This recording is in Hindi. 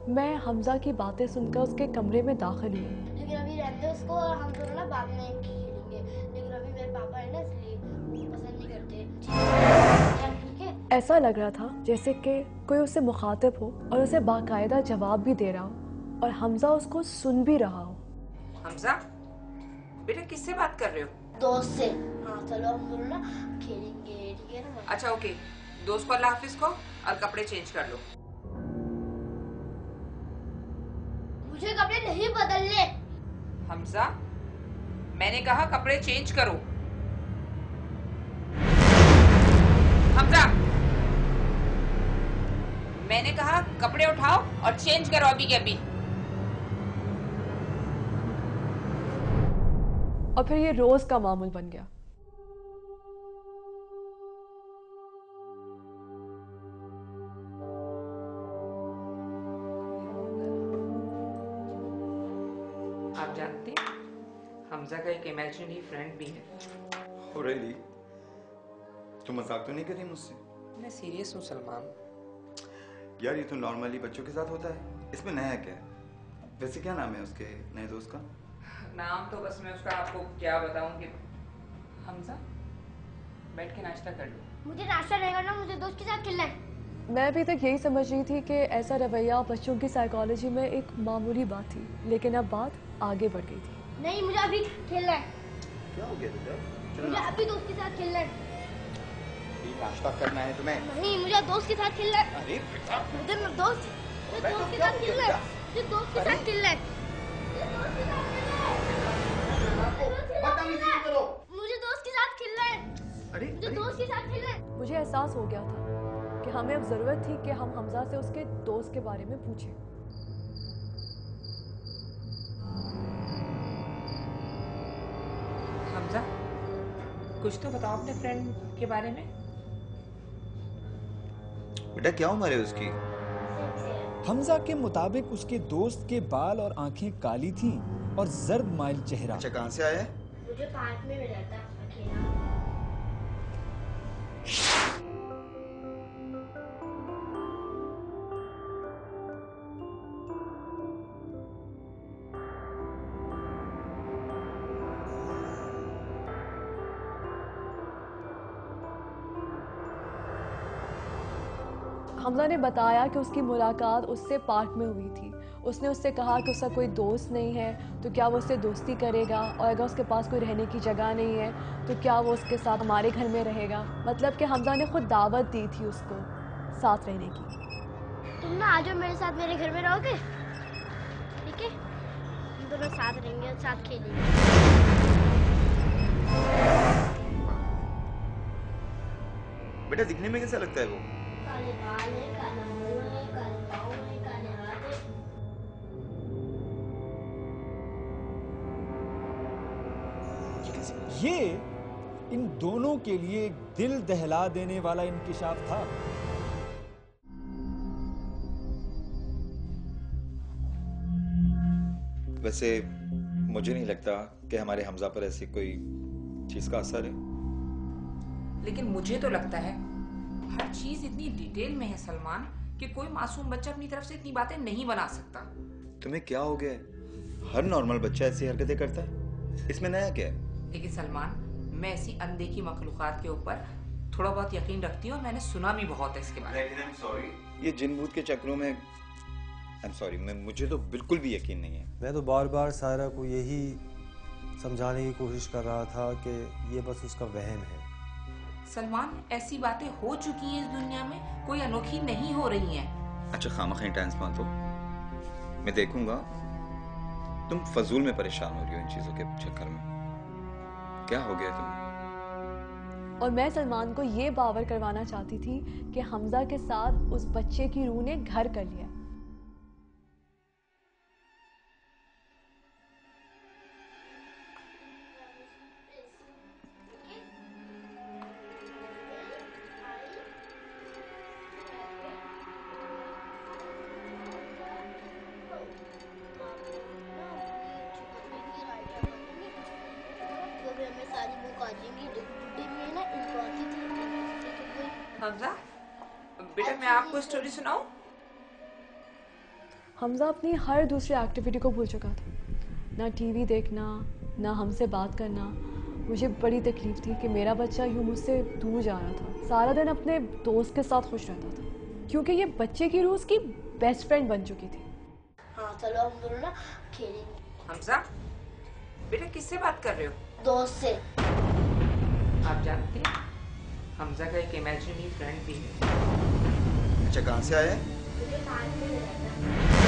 मैं हमजा की बातें सुनकर उसके कमरे में दाखिल हुई। लेकिन अभी रहते उसको और हम दोनों ना बाद में खेलेंगे, लेकिन अभी मेरे पापा है ना इसलिए पसंद नहीं करते। ठीक है? ऐसा लग रहा था जैसे कि कोई उससे मुखातिब हो और उसे बाकायदा जवाब भी दे रहा हो और हमजा उसको सुन भी रहा हो। हमजा, बेटा किससे बात कर रहे हो? दोस्त से। हाँ चलो हम दोनों ना खेलेंगे, ठीक है ना? अच्छा ओके, दोस्त को अल्लाह हाफिज को और कपड़े चेंज कर लो। मुझे कपड़े नहीं बदलने। हमजा, मैंने कहा कपड़े चेंज करो। हमजा, मैंने कहा कपड़े उठाओ और चेंज करो अभी के अभी। और फिर ये रोज का मामूल बन गया। आप जानते हैं हमजा का एक इमेजिनरी फ्रेंड भी है। Oh really? तुम मजाक तो नहीं कर रही मुझसे? मैं सीरियस हूँ सलमान। यार ये तो नॉर्मली बच्चों के साथ होता है, इसमें नया क्या है? वैसे क्या नाम है उसके नए दोस्त का? नाम तो बस मैं उसका आपको क्या बताऊं कि हमजा बैठ के नाश्ता कर लो। मुझे नाश्ता नहीं करना, मुझे दोस्त के साथ खेलना है। मैं अभी तक यही समझ रही थी कि ऐसा रवैया बच्चों की साइकोलॉजी में एक मामूली बात थी, लेकिन अब बात आगे बढ़ गई थी। नहीं, मुझे अभी खेलना है। क्या हो गया बेटा? मुझे अभी दोस्त के साथ खेलना है। नाश्ता करना है तुम्हें? नहीं, मुझे दोस्त के साथ खेलना है। अरे बेटा, मुझे दोस्त के साथ खेलना है। मुझे दोस्त के साथ खेलना है। मुझे दोस्त के साथ खेलना है। मुझे दोस्त के साथ खेलना है। मुझे एहसास हो गया था कि हमें अब जरूरत थी कि हम हमजा से उसके दोस्त के बारे में पूछें। हमजा, कुछ तो बताओ अपने फ्रेंड के बारे में। बेटा क्या उम्र है उसकी? हमजा के मुताबिक उसके दोस्त के बाल और आंखें काली थीं और जर्द माइल चेहरा। अच्छा कहाँ से आया है? मुझे पार्क में मिला था अकेला। हमजा ने बताया कि उसकी मुलाकात उससे पार्क में हुई थी। उसने उससे कहा कि उसका कोई दोस्त नहीं है तो क्या वो उससे दोस्ती करेगा, और अगर उसके पास कोई रहने की जगह नहीं है तो क्या वो उसके साथ हमारे घर में रहेगा। मतलब कि हमजा ने खुद दावत दी थी उसको साथ रहने की। तुम ना आ जाओ मेरे साथ, मेरे घर में रहोगे, ठीक है? हम दोनों साथ रहेंगे और साथ खेलेंगे। बेटा दिखने में कैसा लगता है वो? काले बाल है, काला मुंह है, काले पाँव है, काले हाथ है। ये इन दोनों के लिए एक दिल दहला देने वाला इंकिशाफ था। वैसे मुझे नहीं लगता कि हमारे हमजा पर ऐसी कोई चीज का असर है। लेकिन मुझे तो लगता है हर चीज इतनी डिटेल में है सलमान कि कोई मासूम बच्चा अपनी तरफ से इतनी बातें नहीं बना सकता। तुम्हें क्या हो गया है? हर नॉर्मल बच्चा ऐसी हरकतें करता है, इसमें नया क्या है? लेकिन सलमान, मैं ऐसी अनदेखी मखलूकात के ऊपर थोड़ा बहुत यकीन रखती हूँ और मैंने सुना भी बहुत है इसके बारे में। सॉरी, ये जिन भूत के चक्रों में सॉरी, मुझे तो बिल्कुल भी यकीन नहीं है। मैं तो बार बार सायरा को यही समझाने की कोशिश कर रहा था कि ये बस उसका वहम है। सलमान, ऐसी बातें हो चुकी हैं इस दुनिया में, कोई अनोखी नहीं हो रही हैं। अच्छा खामखा टेंस मत हो, मैं देखूंगा। तुम फजूल में परेशान हो रही हो इन चीजों के चक्कर में। क्या हो गया तुम्हें? और मैं सलमान को ये बावर करवाना चाहती थी कि हमजा के साथ उस बच्चे की रूह ने घर कर लिया। हमजा, बेटा मैं आपको स्टोरी सुनाऊं? हमजा अपनी हर दूसरी एक्टिविटी को भूल चुका था, ना टीवी देखना, ना हमसे बात करना। मुझे बड़ी तकलीफ थी कि मेरा बच्चा यूँ मुझसे दूर जा रहा था। सारा दिन अपने दोस्त के साथ खुश रहता था, क्योंकि ये बच्चे की रूह उसकी बेस्ट फ्रेंड बन चुकी थी। हाँ चलो हम दोनों ना खेलेंगे। हमजा, बेटा किससे बात कर रहे हो? दोस्त से। आप जानते हैं हमजा का एक इमेजिनरी फ्रेंड भी है। अच्छा, कहाँ से आया है? मुझे पार्क में रहता है।